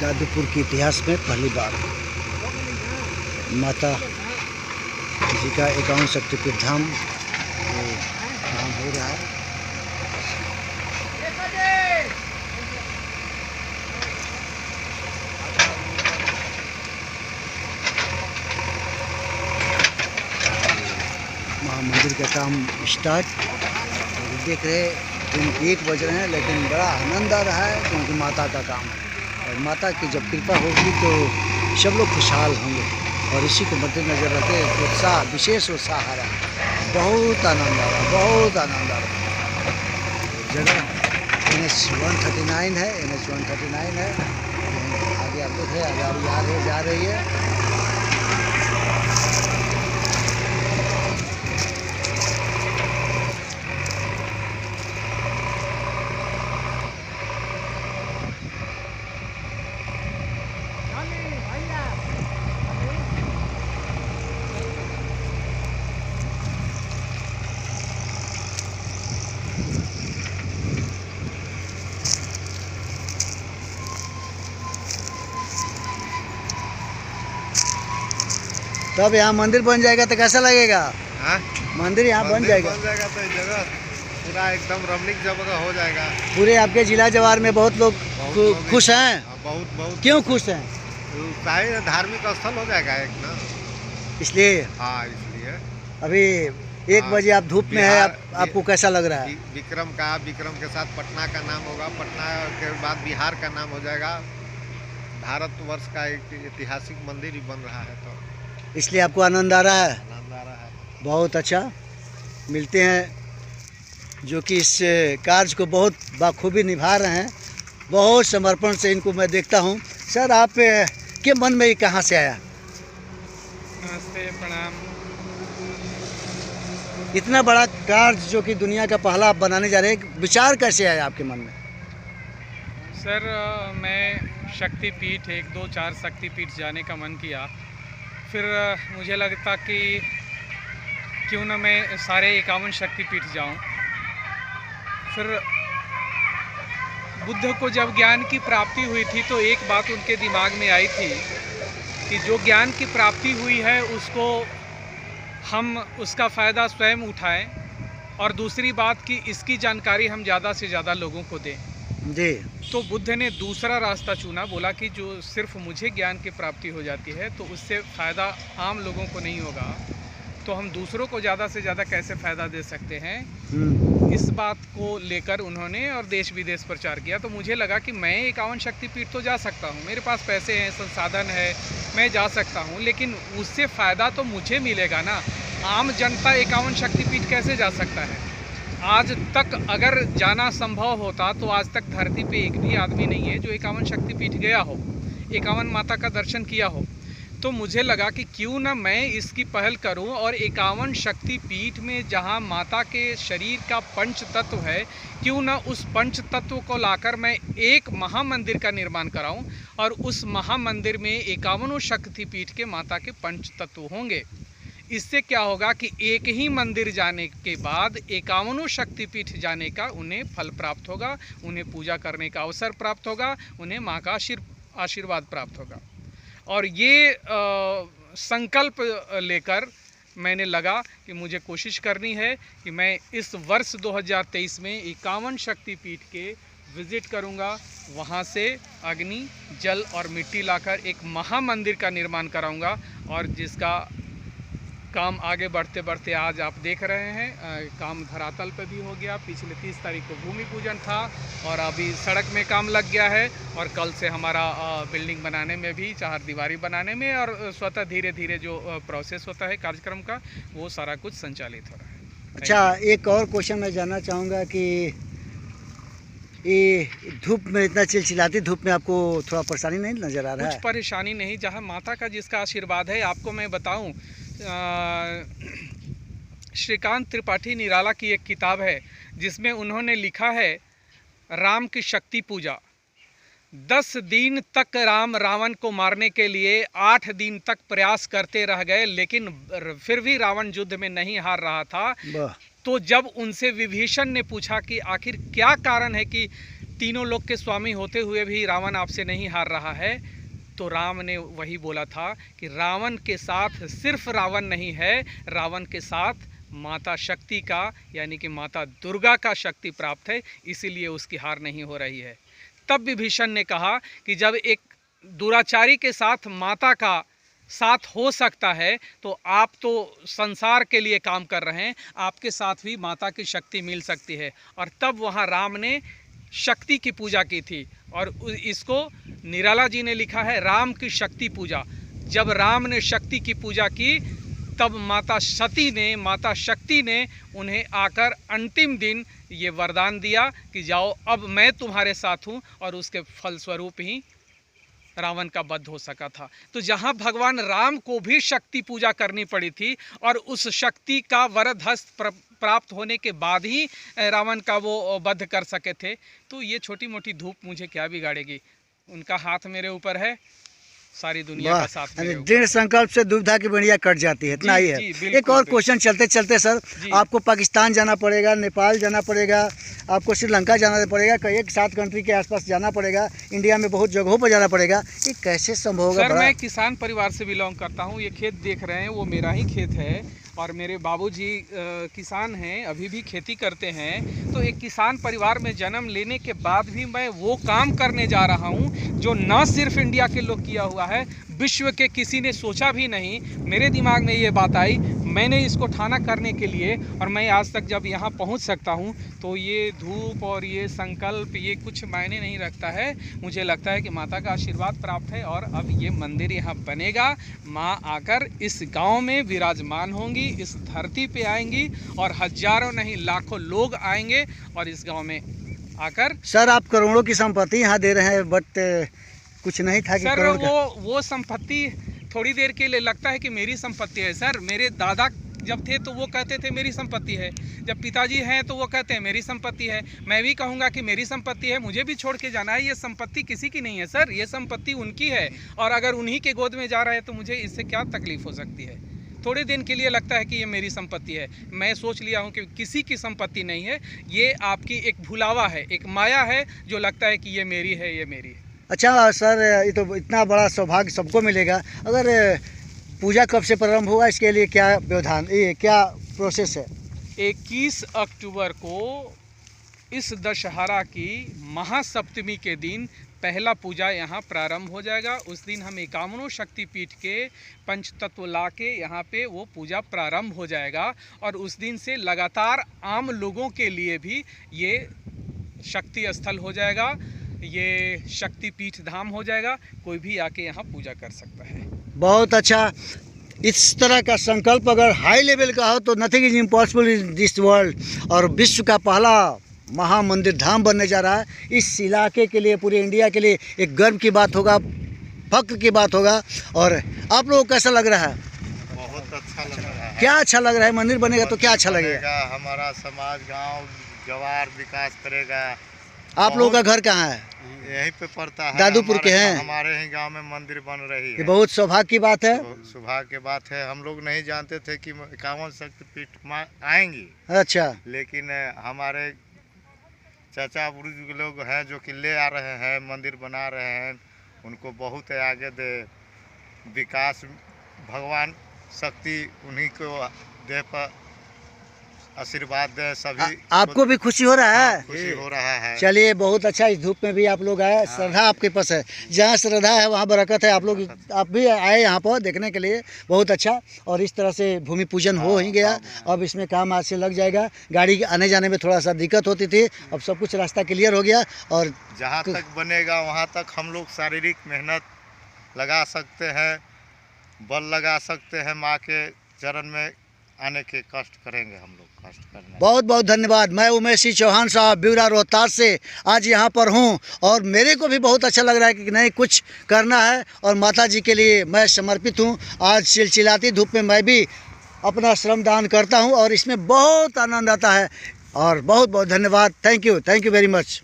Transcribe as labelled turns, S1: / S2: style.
S1: गाजीपुर के इतिहास में पहली बार माता जी का 51 शक्तिपीठ धाम काम हो रहा है। महामंदिर का काम स्टार्ट देख रहे दिन 1 बज रहे हैं, लेकिन बड़ा आनंद आ रहा है क्योंकि माता का काम है और माता की जब कृपा होगी तो सब लोग खुशहाल होंगे और इसी को मद्देनजर रखे उत्साह, विशेष उत्साह आ रहा है। बहुत आनंद आ रहा है, बहुत आनंद आ रहा है। जगह NH-139 है, NH-139 है। आगे आप देख रहे हैं गाड़ी आ रही जा रही है। तब यहाँ मंदिर बन जाएगा तो कैसा लगेगा?
S2: हाँ?
S1: मंदिर यहाँ बन जाएगा
S2: तो जगह पूरा एकदम रमणीक जगह हो जाएगा।
S1: पूरे आपके जिला जवार में बहुत लोग खुश हैं।
S2: बहुत
S1: क्यों खुश हैं?
S2: धार्मिक स्थल हो जाएगा एक ना,
S1: इसलिए।
S2: हाँ, इसलिए
S1: अभी 1 बजे आप धूप में है, आपको कैसा लग रहा है?
S2: विक्रम के साथ पटना का नाम होगा, पटना के बाद बिहार का नाम हो जाएगा। भारतवर्ष का एक ऐतिहासिक मंदिर ही बन रहा है, तो
S1: इसलिए आपको आनंद आ रहा है।
S2: आनंद आ रहा है।
S1: बहुत अच्छा। मिलते हैं जो कि इस कार्य को बहुत बाखूबी निभा रहे हैं, बहुत समर्पण से इनको मैं देखता हूँ। सर, आप के मन में ये कहाँ से आया?
S3: नमस्ते, प्रणाम।
S1: इतना बड़ा कार्य जो कि दुनिया का पहला आप बनाने जा रहे हैं, विचार कैसे आया आपके मन में?
S3: सर, मैं शक्तिपीठ 1, 2, 4 शक्तिपीठ जाने का मन किया। फिर मुझे लगता कि क्यों ना मैं सारे 51 शक्तिपीठ जाऊं। फिर बुद्ध को जब ज्ञान की प्राप्ति हुई थी तो एक बात उनके दिमाग में आई थी कि जो ज्ञान की प्राप्ति हुई है उसको हम उसका फ़ायदा स्वयं उठाएं, और दूसरी बात कि इसकी जानकारी हम ज़्यादा से ज़्यादा लोगों को दें।
S1: जी।
S3: तो बुद्ध ने दूसरा रास्ता चुना, बोला कि जो सिर्फ मुझे ज्ञान की प्राप्ति हो जाती है तो उससे फ़ायदा आम लोगों को नहीं होगा, तो हम दूसरों को ज़्यादा से ज़्यादा कैसे फ़ायदा दे सकते हैं। इस बात को लेकर उन्होंने और देश विदेश प्रचार किया। तो मुझे लगा कि मैं 51 शक्तिपीठ तो जा सकता हूँ, मेरे पास पैसे हैं, संसाधन है, मैं जा सकता हूँ, लेकिन उससे फ़ायदा तो मुझे मिलेगा ना। आम जनता 51 शक्तिपीठ कैसे जा सकता है? आज तक अगर जाना संभव होता तो आज तक धरती पे एक भी आदमी नहीं है जो 51 शक्तिपीठ गया हो, 51 माता का दर्शन किया हो। तो मुझे लगा कि क्यों ना मैं इसकी पहल करूं और 51 शक्तिपीठ में जहां माता के शरीर का पंच तत्व है, क्यों ना उस पंच तत्व को लाकर मैं एक महामंदिर का निर्माण कराऊं और उस महामंदिर में 51 शक्तिपीठ के माता के पंच तत्व होंगे। इससे क्या होगा कि एक ही मंदिर जाने के बाद 51 शक्तिपीठ जाने का उन्हें फल प्राप्त होगा, उन्हें पूजा करने का अवसर प्राप्त होगा, उन्हें माँ का आशीर्वाद प्राप्त होगा। और ये संकल्प लेकर मैंने लगा कि मुझे कोशिश करनी है कि मैं इस वर्ष 2023 में 51 शक्तिपीठ के विज़िट करूँगा, वहाँ से अग्नि, जल और मिट्टी लाकर एक महामंदिर का निर्माण कराऊँगा, और जिसका काम आगे बढ़ते बढ़ते आज आप देख रहे हैं काम धरातल पे भी हो गया। पिछले 30 तारीख को भूमि पूजन था और अभी सड़क में काम लग गया है, और कल से हमारा बिल्डिंग बनाने में भी, चारदीवारी बनाने में, और स्वतः धीरे धीरे जो प्रोसेस होता है कार्यक्रम का, वो सारा कुछ संचालित हो रहा है।
S1: अच्छा, एक और क्वेश्चन मैं जानना चाहूँगा कि ये धूप में, इतना चिलचिलाती धूप में आपको थोड़ा परेशानी नहीं नज़र आ रहा है?
S3: कुछ परेशानी नहीं, जहाँ माता का जिसका आशीर्वाद है। आपको मैं बताऊं, श्रीकांत त्रिपाठी निराला की एक किताब है जिसमें उन्होंने लिखा है राम की शक्ति पूजा। 10 दिन तक राम रावण को मारने के लिए 8 दिन तक प्रयास करते रह गए, लेकिन फिर भी रावण युद्ध में नहीं हार रहा था। तो जब उनसे विभीषण ने पूछा कि आखिर क्या कारण है कि तीनों लोक के स्वामी होते हुए भी रावण आपसे नहीं हार रहा है, तो राम ने वही बोला था कि रावण के साथ सिर्फ रावण नहीं है, रावण के साथ माता शक्ति का यानी कि माता दुर्गा का शक्ति प्राप्त है, इसीलिए उसकी हार नहीं हो रही है। तब विभीषण ने कहा कि जब एक दुराचारी के साथ माता का साथ हो सकता है तो आप तो संसार के लिए काम कर रहे हैं, आपके साथ भी माता की शक्ति मिल सकती है। और तब वहाँ राम ने शक्ति की पूजा की थी, और इसको निराला जी ने लिखा है राम की शक्ति पूजा। जब राम ने शक्ति की पूजा की तब माता शक्ति ने उन्हें आकर अंतिम दिन ये वरदान दिया कि जाओ अब मैं तुम्हारे साथ हूँ, और उसके फलस्वरूप ही रावण का वध हो सका था। तो जहाँ भगवान राम को भी शक्ति पूजा करनी पड़ी थी और उस शक्ति का वरद हस्त प्राप्त होने के बाद ही रावण का वो वध कर सके थे, तो ये छोटी मोटी धूप मुझे क्या बिगाड़ेगी। उनका हाथ मेरे ऊपर है, सारी दुनिया का साथ मेरे ऊपर।
S1: दृढ़ संकल्प से दुविधा की बढ़िया कट जाती है, इतना ही है। एक और क्वेश्चन चलते चलते सर, आपको पाकिस्तान जाना पड़ेगा, नेपाल जाना पड़ेगा, आपको श्रीलंका जाना पड़ेगा, कई 7 कंट्री के आसपास जाना पड़ेगा, इंडिया में बहुत जगहों पर जाना पड़ेगा, ये कैसे संभव होगा?
S3: सर मैं किसान परिवार से बिलोंग करता हूँ। ये खेत देख रहे हैं वो मेरा ही खेत है, और मेरे बाबूजी किसान हैं, अभी भी खेती करते हैं। तो एक किसान परिवार में जन्म लेने के बाद भी मैं वो काम करने जा रहा हूँ जो न सिर्फ इंडिया के लोग किया हुआ है, विश्व के किसी ने सोचा भी नहीं। मेरे दिमाग में ये बात आई, मैंने इसको ठाना करने के लिए, और मैं आज तक जब यहाँ पहुँच सकता हूँ तो ये धूप और ये संकल्प ये कुछ मायने नहीं रखता है। मुझे लगता है कि माता का आशीर्वाद प्राप्त है, और अब ये मंदिर यहाँ बनेगा। माँ आकर इस गांव में विराजमान होंगी, इस धरती पे आएंगी, और हजारों नहीं लाखों लोग आएंगे और इस गांव में आकर।
S1: सर आप करोड़ों की संपत्ति यहाँ दे रहे हैं, बट कुछ नहीं था कि
S3: सर
S1: करोड़ का?
S3: वो संपत्ति थोड़ी देर के लिए लगता है कि मेरी संपत्ति है। सर मेरे दादा जब थे तो वो कहते थे मेरी संपत्ति है, जब पिताजी हैं तो वो कहते हैं मेरी संपत्ति है, मैं भी कहूँगा कि मेरी संपत्ति है, मुझे भी छोड़ के जाना है। ये संपत्ति किसी की नहीं है सर, ये संपत्ति उनकी है, और अगर उन्हीं के गोद में जा रहा है तो मुझे इससे क्या तकलीफ हो सकती है। थोड़े दिन के लिए लगता है कि ये मेरी संपत्ति है, मैं सोच लिया हूँ कि किसी की संपत्ति नहीं है, ये आपकी एक भुलावा है, एक माया है जो लगता है कि ये मेरी है, ये मेरी है।
S1: अच्छा सर, ये तो इतना बड़ा सौभाग्य सबको मिलेगा। अगर पूजा कब से प्रारंभ होगा, इसके लिए क्या व्यवधान, ये क्या प्रोसेस है?
S3: 21 अक्टूबर को इस दशहरा की महासप्तमी के दिन पहला पूजा यहाँ प्रारंभ हो जाएगा। उस दिन हम 51 शक्तिपीठ के पंचतत्व ला के यहाँ पे वो पूजा प्रारंभ हो जाएगा, और उस दिन से लगातार आम लोगों के लिए भी ये शक्ति स्थल हो जाएगा, ये शक्तिपीठ धाम हो जाएगा, कोई भी आके यहाँ पूजा कर सकता है।
S1: बहुत अच्छा। इस तरह का संकल्प अगर हाई लेवल का हो तो nothing is impossible in this world, और विश्व का पहला महामंदिर धाम बनने जा रहा है। इस इलाके के लिए, पूरे इंडिया के लिए एक गर्व की बात होगा, फक्र की बात होगा। और आप लोगों को कैसा लग रहा है?
S2: बहुत अच्छा लग रहा है।
S1: क्या अच्छा लग रहा है? मंदिर बनेगा तो क्या अच्छा लगेगा?
S2: हमारा समाज, गांव जवार विकास करेगा।
S1: आप लोगों का घर कहाँ है?
S2: यहीं पे पड़ता है,
S1: दादूपुर के हैं।
S2: हमारे ही गांव में मंदिर बन रही है।
S1: ये बहुत सौभाग्य की बात है।
S2: सौभाग्य की बात है। हम लोग नहीं जानते थे कि 51 शक्तिपीठ आएंगी।
S1: अच्छा।
S2: लेकिन हमारे चाचा बुजुर्ग लोग हैं जो कि ले आ रहे हैं, मंदिर बना रहे हैं, उनको बहुत आगे दे, विकास भगवान शक्ति उन्हीं को दे पर आशीर्वाद दे। सभी
S1: आपको भी खुशी हो रहा है?
S2: खुशी हो रहा है।
S1: चलिए बहुत अच्छा, इस धूप में भी आप लोग आए। श्रद्धा आपके पास है, जहाँ श्रद्धा है वहाँ बरकत है। आप भी आए यहाँ पर देखने के लिए, बहुत अच्छा। और इस तरह से भूमि पूजन हो ही गया। अब इसमें काम आज से लग जाएगा। गाड़ी आने जाने में थोड़ा सा दिक्कत होती थी, अब सब कुछ रास्ता क्लियर हो गया। और
S2: जहाँ तक बनेगा वहाँ तक हम लोग शारीरिक मेहनत लगा सकते हैं, बल लगा सकते हैं। माँ के चरण में आने के कष्ट करेंगे हम लोग, कष्ट करने।
S1: बहुत बहुत धन्यवाद। मैं उमेश सिंह चौहान साहब ब्यूरा रोहतास से आज यहाँ पर हूँ, और मेरे को भी बहुत अच्छा लग रहा है कि नहीं कुछ करना है, और माता जी के लिए मैं समर्पित हूँ। आज चिलचिलाती धूप में मैं भी अपना श्रम दान करता हूँ, और इसमें बहुत आनंद आता है। और बहुत बहुत धन्यवाद। Thank you very much.